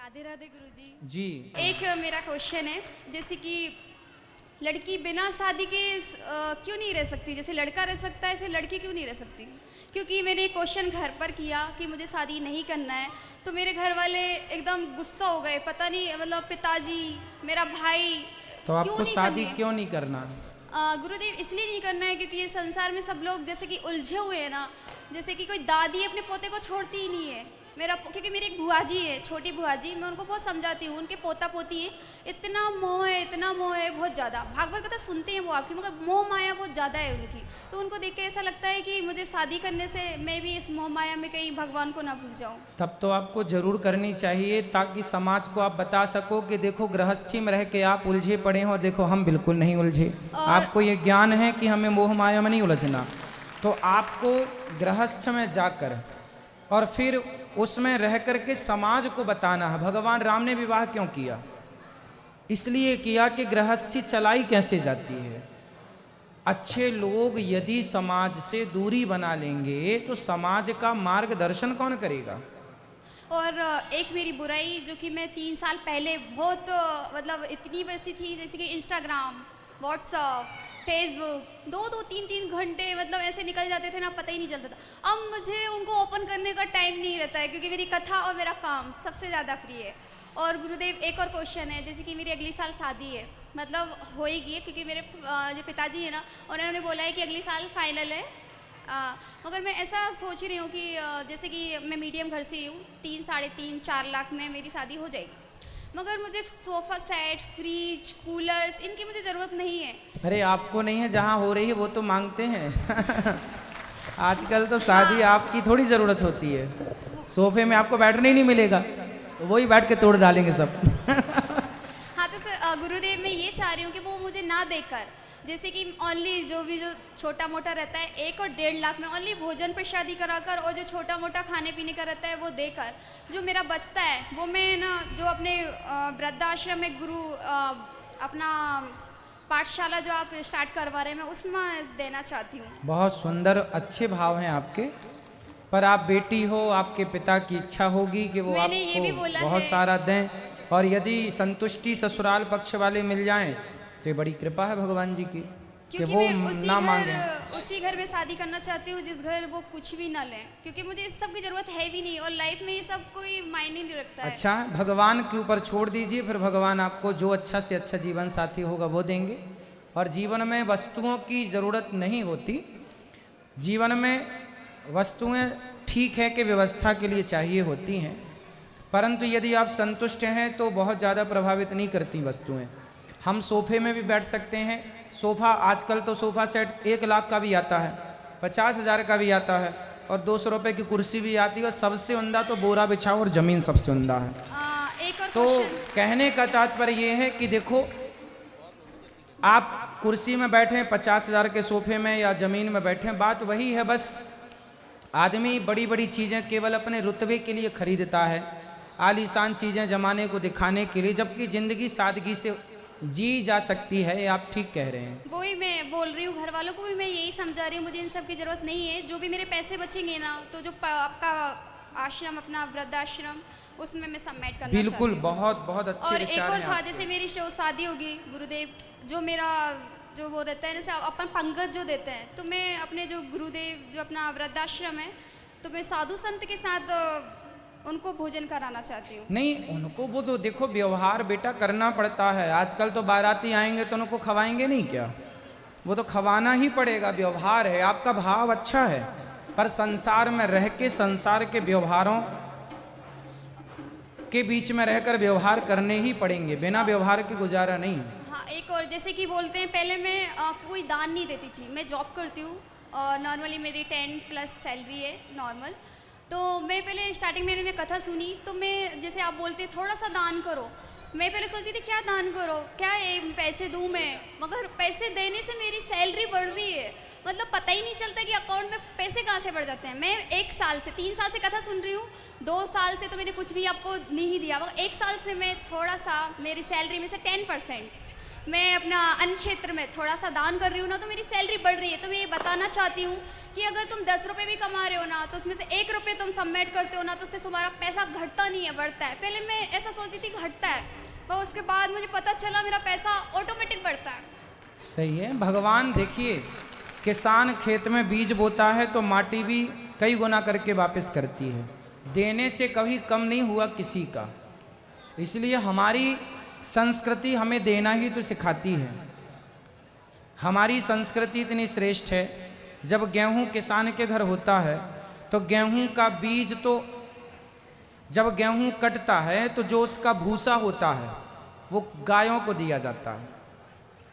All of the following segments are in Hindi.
राधे राधे गुरुजी। जी। एक मेरा क्वेश्चन है, जैसे कि लड़की बिना शादी के क्यों नहीं रह सकती, जैसे लड़का रह सकता है फिर लड़की क्यों नहीं रह सकती? क्योंकि मैंने क्वेश्चन घर पर किया कि मुझे शादी नहीं करना है, तो मेरे घर वाले एकदम गुस्सा हो गए, पता नहीं मतलब पिताजी, मेरा भाई। तो आपको शादी क्यों नहीं करना? गुरुदेव इसलिए नहीं करना है क्योंकि ये संसार में सब लोग जैसे कि उलझे हुए हैं ना, जैसे कि कोई दादी अपने पोते को छोड़ती ही नहीं है। क्योंकि मेरी एक बुआ जी है, छोटी बुआ जी, मैं उनको बहुत समझाती हूँ, उनके पोता पोती है, इतना मोह है बहुत ज़्यादा। भागवत कथा सुनते हैं वो आपकी, मगर मोह माया बहुत ज़्यादा है उनकी। तो उनको देख के ऐसा लगता है कि मुझे शादी करने से मैं भी इस मोह माया में कहीं भगवान को ना भूल जाऊँ। तब तो आपको जरूर करनी चाहिए, ताकि समाज को आप बता सको कि देखो गृहस्थी में रह के आप उलझे पड़े हैं और देखो हम बिल्कुल नहीं उलझे। आपको ये ज्ञान है कि हमें मोह माया में नहीं उलझना। तो आपको गृहस्थ में जाकर और फिर उसमें रह करके समाज को बताना है। भगवान राम ने विवाह क्यों किया? इसलिए किया कि गृहस्थी चलाई कैसे जाती है। अच्छे लोग यदि समाज से दूरी बना लेंगे तो समाज का मार्गदर्शन कौन करेगा? और एक मेरी बुराई जो कि मैं 3 साल पहले बहुत मतलब इतनी वैसी थी, जैसे कि इंस्टाग्राम, व्हाट्सअप, फेसबुक 2-3 घंटे मतलब ऐसे निकल जाते थे ना, पता ही नहीं चलता था। अब मुझे उनको ओपन करने का टाइम नहीं रहता है क्योंकि मेरी कथा और मेरा काम सबसे ज़्यादा फ्री है। और गुरुदेव एक और क्वेश्चन है, जैसे कि मेरी अगली साल शादी है, मतलब होएगी है, क्योंकि मेरे जो पिताजी है ना, उन्होंने बोला है कि अगली साल फाइनल है। मगर मैं ऐसा सोच रही हूँ कि जैसे कि मैं मीडियम घर से हूँ, 3-3.5-4 लाख में मेरी शादी हो जाएगी, मगर मुझे सोफ़ा सेट, फ्रिज, कूलर्स इनकी मुझे ज़रूरत नहीं है। अरे आपको नहीं है, जहाँ हो रही है वो तो मांगते हैं। आजकल तो शादी आपकी थोड़ी ज़रूरत होती है। सोफे में आपको बैठने ही नहीं मिलेगा, वही बैठ के तोड़ डालेंगे सब। हाँ तो सर गुरुदेव मैं ये चाह रही हूँ कि वो मुझे ना देकर, जैसे कि ओनली जो छोटा मोटा रहता है 1 और 1.5 लाख में ओनली भोजन पर शादी कराकर, और जो छोटा मोटा खाने पीने का रहता है वो देकर, जो मेरा बचता है वो मैं ना जो अपने वृद्धाश्रम में गुरु अपना पाठशाला जो आप स्टार्ट करवा रहे हैं मैं उसमें देना चाहती हूँ। बहुत सुंदर, अच्छे भाव हैं आपके, पर आप बेटी हो, आपके पिता की इच्छा होगी कि वो आपको बहुत सारा दें, और यदि संतुष्टि ससुराल पक्ष वाले मिल जाएं तो ये बड़ी कृपा है भगवान जी की कि वो ना मांगे। उसी घर में शादी करना चाहती हूँ जिस घर वो कुछ भी ना लें, क्योंकि मुझे इस सब की जरूरत है भी नहीं और लाइफ में ये सब कोई मायने नहीं रखता है। अच्छा, भगवान के ऊपर छोड़ दीजिए, फिर भगवान आपको जो अच्छा से अच्छा जीवन साथी होगा वो देंगे। और जीवन में वस्तुओं की ज़रूरत नहीं होती। जीवन में वस्तुएं ठीक है कि व्यवस्था के लिए चाहिए होती हैं, परंतु यदि आप संतुष्ट हैं तो बहुत ज़्यादा प्रभावित नहीं करती वस्तुएं। हम सोफे में भी बैठ सकते हैं। सोफ़ा आजकल तो सोफ़ा सेट 1 लाख का भी आता है, 50,000 का भी आता है, और 200 रुपये की कुर्सी भी आती है। और सबसे उम्दा तो बोरा बिछाओ और ज़मीन सबसे उम्दा है। एक और तो कहने का तात्पर्य ये है कि देखो, आप कुर्सी में बैठे 50,000 के सोफे में या ज़मीन में बैठे, बात वही है। बस आदमी बड़ी बड़ी चीज़ें केवल अपने रुतबे के लिए खरीदता है, आलीशान चीज़ें जमाने को दिखाने के लिए, जबकि ज़िंदगी सादगी से जी जा सकती है। आप ठीक कह रहे हैं। वही मैं बोल रही हूँ, घर वालों को भी मैं यही समझा रही हूँ, मुझे इन सब की ज़रूरत नहीं है। जो भी मेरे पैसे बचेंगे ना, तो जो आपका आश्रम, अपना वृद्धाश्रम, उसमें मैं सबमिट करना बिल्कुल, चाहती हूँ। बहुत बहुत अच्छे और विचार एक और हैं था, आपके। जैसे मेरी शादी होगी गुरुदेव, जो मेरा जो वो रहता है, जैसे अपन पंगत जो देते हैं, तो मैं अपने जो गुरुदेव जो अपना वृद्धाश्रम है, तो मैं साधु संत के साथ उनको भोजन कराना चाहती हूँ। नहीं, उनको वो तो देखो व्यवहार बेटा करना पड़ता है। आजकल तो बाराती आएंगे तो उनको खवाएंगे नहीं क्या? वो तो खवाना ही पड़ेगा, व्यवहार है। आपका भाव अच्छा है, पर संसार में रह के संसार के व्यवहारों के बीच में रहकर व्यवहार करने ही पड़ेंगे, बिना व्यवहार के गुजारा नहीं है। हाँ, एक और जैसे कि बोलते हैं, पहले मैं कोई दान नहीं देती थी। मैं जॉब करती हूँ और नॉर्मली मेरी 10+ सैलरी है नॉर्मल। तो मैं पहले स्टार्टिंग में मैंने कथा सुनी, तो मैं जैसे आप बोलते हैं थोड़ा सा दान करो, मैं पहले सोचती थी क्या दान करो, क्या पैसे दूँ मैं, मगर पैसे देने से मेरी सैलरी बढ़ रही है। मतलब पता ही नहीं चलता कि अकाउंट में पैसे कहाँ से बढ़ जाते हैं। मैं 1 साल से 3 साल से कथा सुन रही हूँ, 2 साल से तो मैंने कुछ भी आपको नहीं दिया, मगर 1 साल से मैं थोड़ा सा, मेरी सैलरी में से 10% मैं अपना अन्य क्षेत्र में थोड़ा सा दान कर रही हूँ ना, तो मेरी सैलरी बढ़ रही है। तो मैं ये बताना चाहती हूँ कि अगर तुम 10 रुपये भी कमा रहे हो ना, तो उसमें से 1 रुपये तुम सबमिट करते हो ना, तो उससे तुम्हारा पैसा घटता नहीं है, बढ़ता है। पहले मैं ऐसा सोचती थी घटता है, और उसके बाद मुझे पता चला मेरा पैसा ऑटोमेटिक बढ़ता है। सही है। भगवान देखिए, किसान खेत में बीज बोता है तो माटी भी कई गुना करके वापस करती है। देने से कभी कम नहीं हुआ किसी का। इसलिए हमारी संस्कृति हमें देना ही तो सिखाती है। हमारी संस्कृति इतनी श्रेष्ठ है, जब गेहूं किसान के घर होता है तो गेहूं का बीज, तो जब गेहूं कटता है तो जो उसका भूसा होता है वो गायों को दिया जाता है।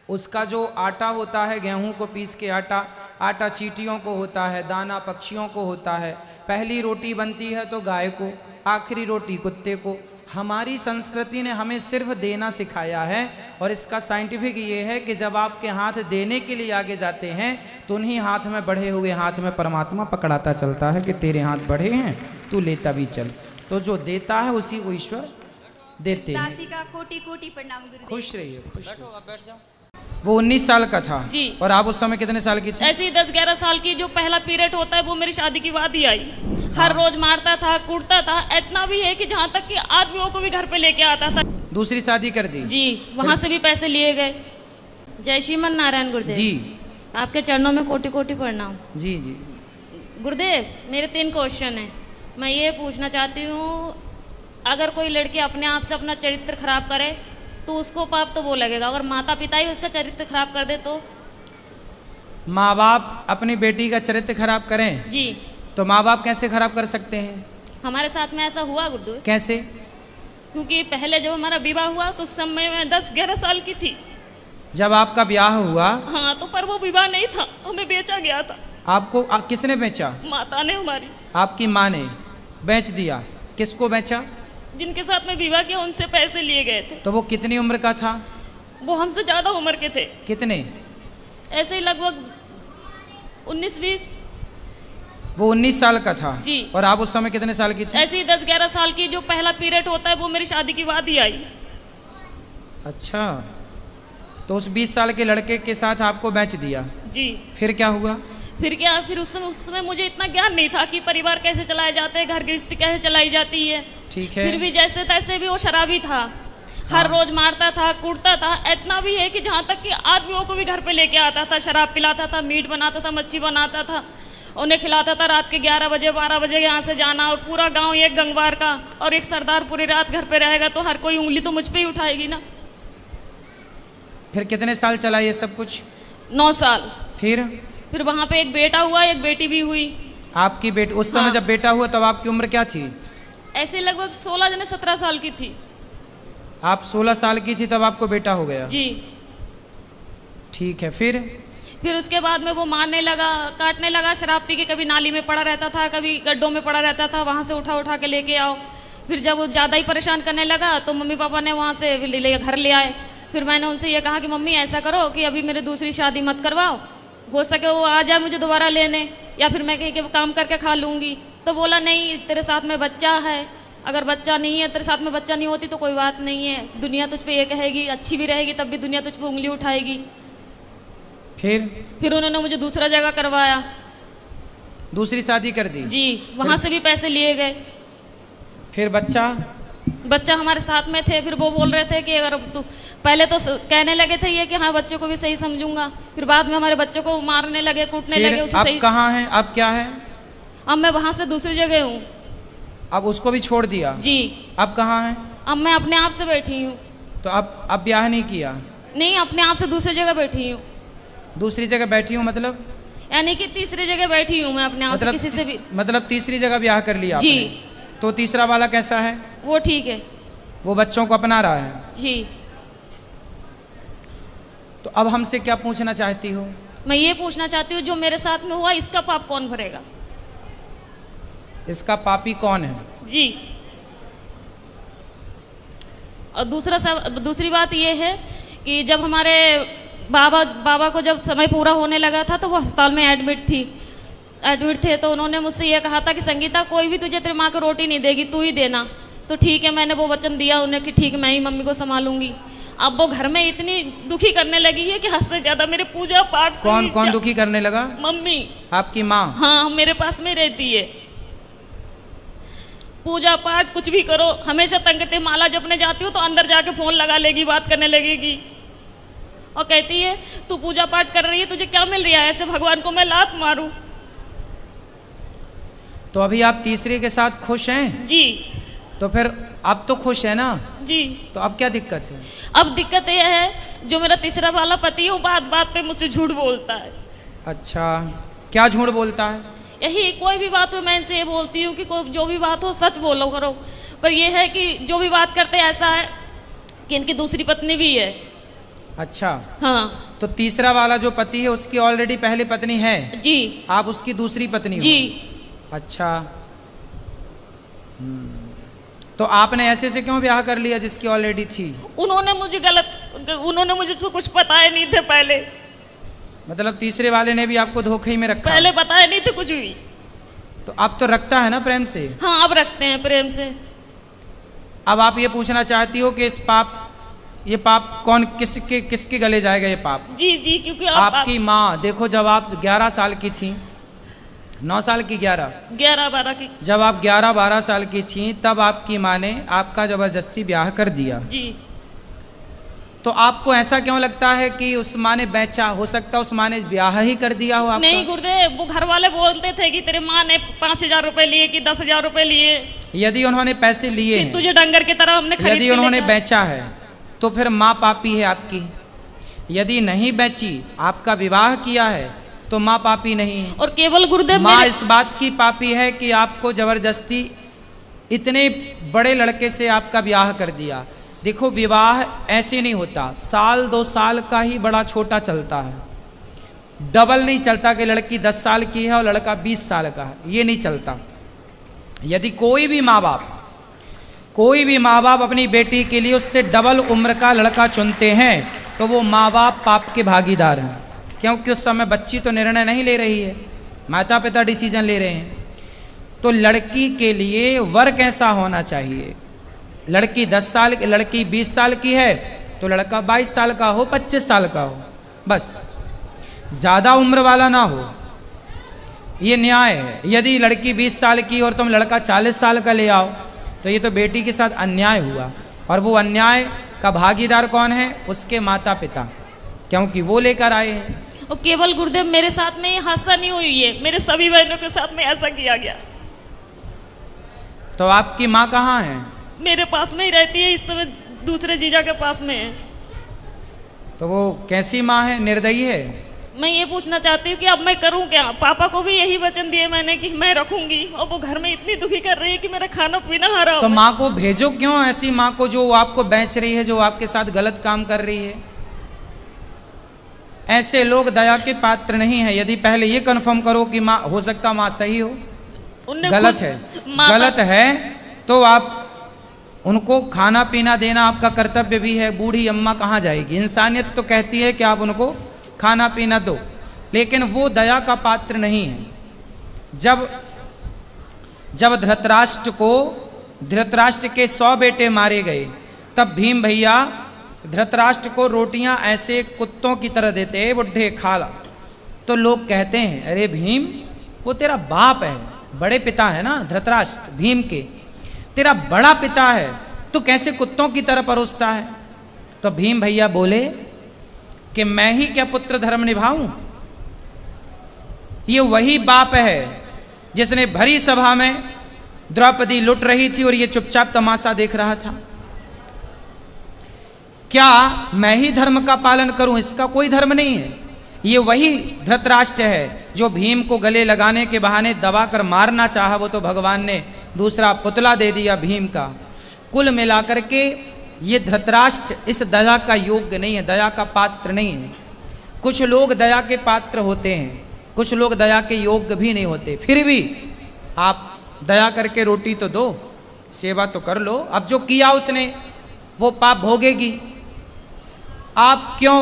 उसका जो आटा होता है, गेहूं को पीस के आटा चींटियों को होता है, दाना पक्षियों को होता है। पहली रोटी बनती है तो गाय को, आखिरी रोटी कुत्ते को। हमारी संस्कृति ने हमें सिर्फ देना सिखाया है, और इसका साइंटिफिक ये है कि जब आपके हाथ देने के लिए आगे जाते हैं तो उन्हीं हाथ में बढ़े हुए हाथ में परमात्मा पकड़ाता चलता है कि तेरे हाथ बढ़े हैं, तू लेता भी चल। तो जो देता है उसी को ईश्वर देते हैं। दासी का कोटि कोटि प्रणाम गुरुदेव। खुश रहिए, खुश रहिए। बैठ जाओ। वो 19 साल का था जी। और आप उस समय कितने साल की थी? ऐसे ही 10-11 साल की जो पहला पीरियड होता है वो मेरी शादी के बाद ही आई। हर रोज मारता था, कूटता था। इतना भी है कि जहाँ तक कि आदमियों को भी घर पे लेके आता था। दूसरी शादी कर दी? जी, वहाँ से भी पैसे लिए गए। जय श्रीमन नारायण गुरुदेव जी। आपके चरणों में कोटि कोटि प्रणाम। जी जी। गुरुदेव, मेरे 3 क्वेश्चन हैं। मैं ये पूछना चाहती हूँ, अगर कोई लड़की अपने आप से अपना चरित्र खराब करे तो उसको पाप तो वो लगेगा, अगर माता पिता ही उसका चरित्र खराब कर दे तो? माँ बाप अपनी बेटी का चरित्र खराब करें जी। तो माँ बाप कैसे खराब कर सकते हैं? हमारे साथ में ऐसा हुआ गुड्डू। कैसे? क्योंकि पहले जब हमारा विवाह हुआ तो उस समय मैं 10-11 साल की थी। जब आपका ब्याह हुआ? हाँ, तो पर वो विवाह नहीं था, हमें बेचा गया था। आपको किसने बेचा? माता ने हमारी। आपकी माँ ने बेच दिया? किसको बेचा? जिनके साथ में विवाह किया उनसे पैसे लिए गए थे। तो वो कितनी उम्र का था? वो हमसे ज्यादा उम्र के थे। कितने? ऐसे ही लगभग 19-20। वो 19 साल का था जी। और आप उस समय कितने साल की थी? ऐसे ही 10-11 साल की जो पहला पीरियड होता है वो मेरी शादी के बाद ही आई। अच्छा, तो उस 20 साल के लड़के के साथ आपको बेच दिया? जी। फिर क्या हुआ? फिर क्या, फिर उस समय मुझे इतना ज्ञान नहीं था कि परिवार कैसे चलाए जाते हैं, घर गृहस्थी कैसे चलाई जाती है। ठीक है। फिर भी जैसे तैसे भी वो शराबी था। हर रोज मारता था, कूटता था। इतना भी है कि जहाँ तक कि आदमियों को भी घर पे लेके आता था, शराब पिलाता था, मीट बनाता था, मच्छी बनाता था, उन्हें खिलाता था। रात के 11 बजे 12 बजे यहाँ से जाना, और पूरा गांव एक गंगवार का और एक सरदार पूरी रात घर पे रहेगा तो हर कोई उंगली तो मुझ पे ही उठाएगी ना। फिर कितने साल चला ये सब कुछ? 9 साल। फिर वहाँ पे एक बेटा हुआ, एक बेटी भी हुई। आपकी बेटी उस समय हाँ। जब बेटा हुआ तब आपकी उम्र क्या थी? ऐसे लगभग 16-17 साल की थी। आप 16 साल की थी तब आपको बेटा हो गया? जी। ठीक है। फिर उसके बाद में वो मारने लगा, काटने लगा। शराब पी के कभी नाली में पड़ा रहता था, कभी गड्ढों में पड़ा रहता था, वहाँ से उठा उठा के लेके आओ। फिर जब वो ज़्यादा ही परेशान करने लगा तो मम्मी पापा ने वहाँ से घर ले आए। फिर मैंने उनसे ये कहा कि मम्मी ऐसा करो कि अभी मेरी दूसरी शादी मत करवाओ, हो सके वो आ जाए मुझे दोबारा लेने, या फिर मैं कहीं के काम करके खा लूँगी। तो बोला नहीं, तेरे साथ में बच्चा है, अगर बच्चा नहीं है, तेरे साथ में बच्चा नहीं होती तो कोई बात नहीं है, दुनिया तुझ पे ये कहेगी, अच्छी भी रहेगी तब भी दुनिया तुझ पे उंगली उठाएगी। फिर उन्होंने मुझे दूसरा जगह करवाया। दूसरी शादी कर दी? जी। वहाँ से भी पैसे लिए गए। फिर बच्चा हमारे साथ में थे। फिर वो बोल रहे थे कि अगर तू, पहले तो कहने लगे थे ये कि हाँ बच्चों को भी सही समझूंगा, फिर बाद में हमारे बच्चों को मारने लगे, कूटने लगे। उसे अब सही। कहाँ हैं? अब क्या है? अब मैं वहाँ से दूसरी जगह हूँ। अब उसको भी छोड़ दिया? जी। अब कहाँ है? अब मैं अपने आप से बैठी हूँ। तो अब ब्याह नहीं किया? नहीं, अपने आप से दूसरी जगह बैठी हूँ। दूसरी जगह बैठी हूँ मतलब? यानी कि तीसरी जगह बैठी हूँ मैं अपने आप से, किसी से भी। मतलब तीसरी जगह ब्याह कर लिया आपने? जी। तो तीसरा वाला कैसा है? वो ठीक है, वो बच्चों को अपना रहा है? जी। तो अब हमसे क्या पूछना चाहती हो? मैं ये पूछना चाहती हूँ जो मेरे साथ में हुआ इसका पाप कौन भरेगा? इसका पापी कौन है? जी। और दूसरी बात ये है कि जब हमारे बाबा को जब समय पूरा होने लगा था तो वो अस्पताल में एडमिट थे। तो उन्होंने मुझसे ये कहा था कि संगीता, कोई भी तुझे तेरी माँ को रोटी नहीं देगी, तू ही देना। तो ठीक है, मैंने वो वचन दिया उन्हें कि ठीक मैं ही मम्मी को संभालूंगी। अब वो घर में इतनी दुखी करने लगी है कि हद से ज्यादा मेरे पूजा पाठ से कौन भी कौन दुखी करने लगा? मम्मी। आपकी माँ? हाँ, मेरे पास में रहती है। पूजा पाठ कुछ भी करो हमेशा तंग करते। माला जपने जाती हूँ तो अंदर जाके फोन लगा लेगी, बात करने लगेगी और कहती है तू पूजा पाठ कर रही है, तुझे क्या मिल रहा है, ऐसे भगवान को मैं लात मारूं। तो अभी आप तीसरे के साथ खुश हैं? जी। तो फिर अब तो खुश है ना? जी। तो अब क्या दिक्कत है? अब दिक्कत यह है जो मेरा तीसरा वाला पति है वो बात बात पे मुझसे झूठ बोलता है। अच्छा, क्या झूठ बोलता है? यही कोई भी बात हो मैं इनसे ये बोलती हूँ कि कोई जो भी बात हो सच बोलो करो, पर यह है कि जो भी बात करते ऐसा है कि इनकी दूसरी पत्नी भी है। अच्छा। हाँ। तो तीसरा वाला जो पति है उसकी ऑलरेडी पहली पत्नी है? जी। आप उसकी दूसरी पत्नी हो? जी। अच्छा। तो आपने ऐसे से क्यों ब्याह कर लिया जिसकी ऑलरेडी थी? उन्होंने मुझे से कुछ बताए नहीं थे पहले। मतलब तीसरे वाले ने भी आपको धोखे में रखा? पहले बताए नहीं थे कुछ भी। तो अब तो रखता है ना प्रेम से? हाँ, अब रखते हैं प्रेम से। अब आप ये पूछना चाहती हो कि ये पाप कौन किसके गले जाएगा ये पाप? जी जी, क्योंकि आपकी माँ। देखो जब आप 11 साल की थी, 9 साल की 11-12 की, जब आप 11-12 साल की थी तब आपकी माँ ने आपका जबरदस्ती ब्याह कर दिया। जी। तो आपको ऐसा क्यों लगता है कि उस माँ ने बेचा? हो सकता है उस माँ ने ब्याह ही कर दिया हो आपका? नहीं गुरुदेव, वो घर वाले बोलते थे कि तेरे माँ ने 5,000 रुपए लिए कि 10,000 रुपए लिए। यदि उन्होंने पैसे लिए हैं, तुझे डंगर की तरह हमने खरीद यदि उन्होंने बेचा है तो फिर माँ पापी है आपकी। यदि नहीं बेची, आपका विवाह किया है तो माँ पापी नहीं है। और केवल गुरुदेव माँ इस बात की पापी है कि आपको जबरदस्ती इतने बड़े लड़के से आपका ब्याह कर दिया। देखो विवाह ऐसे नहीं होता, 1-2 साल का ही बड़ा छोटा चलता है, डबल नहीं चलता कि लड़की 10 साल की है और लड़का 20 साल का है, ये नहीं चलता। यदि कोई भी माँ बाप अपनी बेटी के लिए उससे डबल उम्र का लड़का चुनते हैं तो वो माँ बाप पाप के भागीदार हैं, क्योंकि उस समय बच्ची तो निर्णय नहीं ले रही है, माता पिता डिसीजन ले रहे हैं। तो लड़की के लिए वर कैसा होना चाहिए? लड़की 10 साल की, लड़की 20 साल की है तो लड़का 22 साल का हो, 25 साल का हो, बस ज़्यादा उम्र वाला ना हो, ये न्याय है। यदि लड़की 20 साल की और तुम लड़का 40 साल का ले आओ तो ये तो बेटी के साथ अन्याय हुआ, और वो अन्याय का भागीदार कौन है? उसके माता पिता, क्योंकि वो लेकर आए हैं। और केवल गुरुदेव मेरे साथ में ये हादसा नहीं हुई है, मेरे सभी बहनों के साथ में ऐसा किया गया। तो आपकी माँ कहाँ है? मेरे पास में ही रहती है, इस समय दूसरे जीजा के पास में है। तो वो कैसी माँ है? निर्दयी है? मैं ये पूछना चाहती हूँ कि अब मैं करूँ क्या? पापा को भी यही वचन दिए मैंने कि मैं रखूंगी, और वो घर में इतनी दुखी कर रही है कि मेरा खाना पीना हराम। तो माँ को भेजो क्यों, ऐसी माँ को जो आपको बेच रही है, जो आपके साथ गलत काम कर रही है। ऐसे लोग दया के पात्र नहीं है। यदि पहले ये कन्फर्म करो कि माँ, हो सकता माँ सही हो, गलत है तो आप उनको खाना पीना देना आपका कर्तव्य भी है। बूढ़ी अम्मा कहाँ जाएगी? इंसानियत तो कहती है कि आप उनको खाना पीना दो, लेकिन वो दया का पात्र नहीं है। जब धृतराष्ट्र के 100 बेटे मारे गए, तब भीम भैया धृतराष्ट्र को रोटियां ऐसे कुत्तों की तरह देते, बुढ़े खा ला। तो लोग कहते हैं अरे भीम, वो तेरा बाप है, बड़े पिता है ना धृतराष्ट्र, भीम के तेरा बड़ा पिता है, तो कैसे कुत्तों की तरह परोसता है? तो भीम भैया बोले कि मैं ही क्या पुत्र धर्म निभाऊं? ये वही बाप है जिसने भरी सभा में द्रौपदी लुट रही थी और ये चुपचाप तमाशा देख रहा था। क्या मैं ही धर्म का पालन करूं? इसका कोई धर्म नहीं है। ये वही धृतराष्ट्र है जो भीम को गले लगाने के बहाने दबा कर मारना चाहा, वो तो भगवान ने दूसरा पुतला दे दिया भीम का। कुल मिलाकर के ये धृतराष्ट्र इस दया का योग्य नहीं है, दया का पात्र नहीं है। कुछ लोग दया के पात्र होते हैं, कुछ लोग दया के योग्य भी नहीं होते। फिर भी आप दया करके रोटी तो दो, सेवा तो कर लो। अब जो किया उसने वो पाप भोगेगी। आप क्यों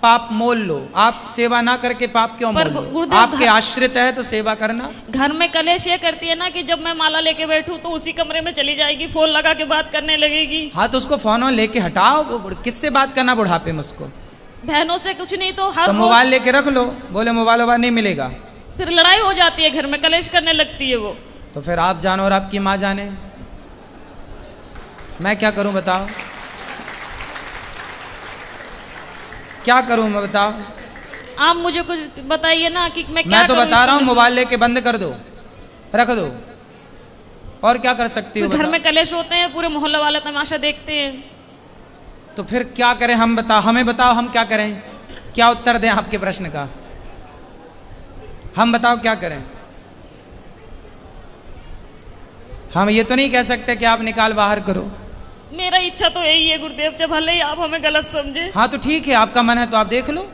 पाप मोल लो। आप सेवा ना करके पाप क्यों मोल पर लो? गुरुदेव आपके आश्रित है तो सेवा करना। घर में कलेश ये करती है ना कि जब मैं माला लेके बैठूं तो उसी कमरे में चली जाएगी, फोन लगा के बात करने लगेगी। हाँ तो उसको फोन लेके हटाओ। किससे बात करना बुढ़ापे में उसको? बहनों से कुछ नहीं तो हर तो रोज मोबाइल लेके रख लो। बोले मोबाइल वोबाइल नहीं मिलेगा फिर लड़ाई हो जाती है, घर में कलेश करने लगती है वो। तो फिर आप जानो और आपकी माँ जाने, मैं क्या करूं बताओ? क्या करूं मैं बताओ? आप मुझे कुछ बताइए ना कि मैं क्या मैं तो करूं बता इस रहा हूं समय से? मोबाइल लेके बंद कर दो, रख दो। और क्या कर सकती हो फिर घर बताओ? में कलेश होते हैं, पूरे मोहल्ले वाले तमाशा देखते हैं। तो फिर क्या करें हम? बताओ, हमें बताओ हम क्या करें? क्या उत्तर दें आपके प्रश्न का? हम बताओ क्या करें? हम ये तो नहीं कह सकते कि आप निकाल बाहर करो। मेरा इच्छा तो यही है गुरुदेव, जब भले ही आप हमें गलत समझे। हाँ तो ठीक है, आपका मन है तो आप देख लो,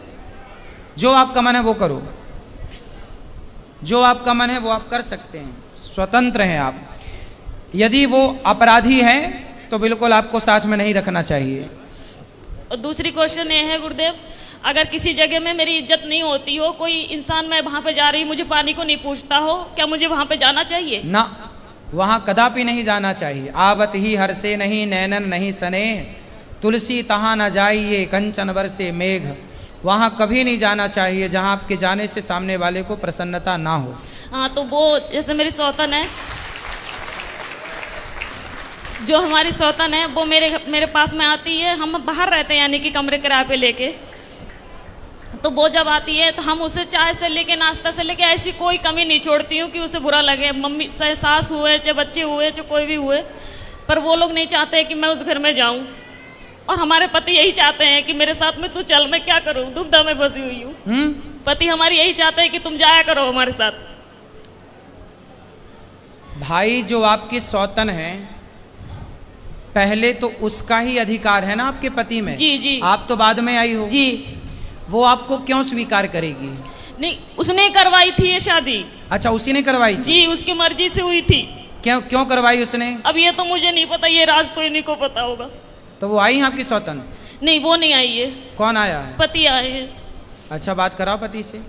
जो आपका मन है वो करो, जो आपका मन है वो आप कर सकते हैं, स्वतंत्र हैं आप। यदि वो अपराधी हैं तो बिल्कुल आपको साथ में नहीं रखना चाहिए। और दूसरी क्वेश्चन ये है गुरुदेव, अगर किसी जगह में मेरी इज्जत नहीं होती हो, कोई इंसान मैं वहां पे जा रही मुझे पानी को नहीं पूछता हो, क्या मुझे वहां पे जाना चाहिए? ना, वहाँ कदापि नहीं जाना चाहिए। आवत ही हर से नहीं नैनन नहीं सने, तुलसी तहाँ न जाइए कंचन बरसे मेघ। वहाँ कभी नहीं जाना चाहिए जहाँ आपके जाने से सामने वाले को प्रसन्नता ना हो। हाँ तो वो जैसे मेरी सौतन है, जो हमारी सौतन है वो मेरे पास में आती है। हम बाहर रहते हैं यानी कि कमरे किराए पे लेके, तो वो जब आती है तो हम उसे चाय से लेके नाश्ता से लेके ऐसी कोई कमी नहीं छोड़ती हूँ कि उसे बुरा लगे। मम्मी चाहे सास हुए चाहे बच्चे हुए चाहे कोई भी हुए, पर वो लोग नहीं चाहते कि मैं उस घर में जाऊँ। और हमारे पति यही चाहते हैं कि मेरे साथ में तू चल, मैं क्या करूँ, दुविधा में फंसी हुई हूँ। पति हमारी यही चाहते हैं कि तुम जाया करो हमारे साथ। भाई जो आपकी सौतन है, पहले तो उसका ही अधिकार है ना आपके पति में। जी जी। आप तो बाद में आई हो जी। वो आपको क्यों स्वीकार करेगी? नहीं, उसने करवाई थी ये शादी। अच्छा, उसी ने करवाई थी? जी, उसकी मर्जी से हुई थी। क्यों क्यों करवाई उसने? अब ये तो मुझे नहीं पता, ये राज तो इन्हीं को पता होगा। तो वो आई है आपकी सौतन? नहीं, वो नहीं आई है। कौन आया है? पति आए हैं। अच्छा, बात कराओ पति से।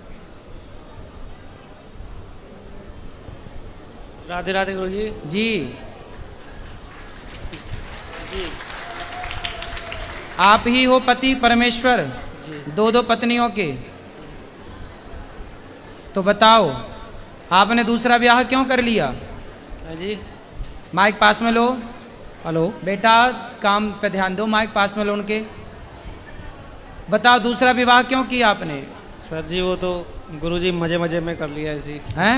राधे राधे गुरु जी। जी, जी आप ही हो पति परमेश्वर दो दो पत्नियों के? तो बताओ आपने दूसरा ब्याह क्यों कर लिया? हाँ जी। माइक पास में लो। हेलो। बेटा काम पे ध्यान दो, माइक पास में लो उनके। बताओ दूसरा विवाह क्यों किया आपने? सर जी वो तो गुरु जी मजे मजे में कर लिया ऐसी। हैं?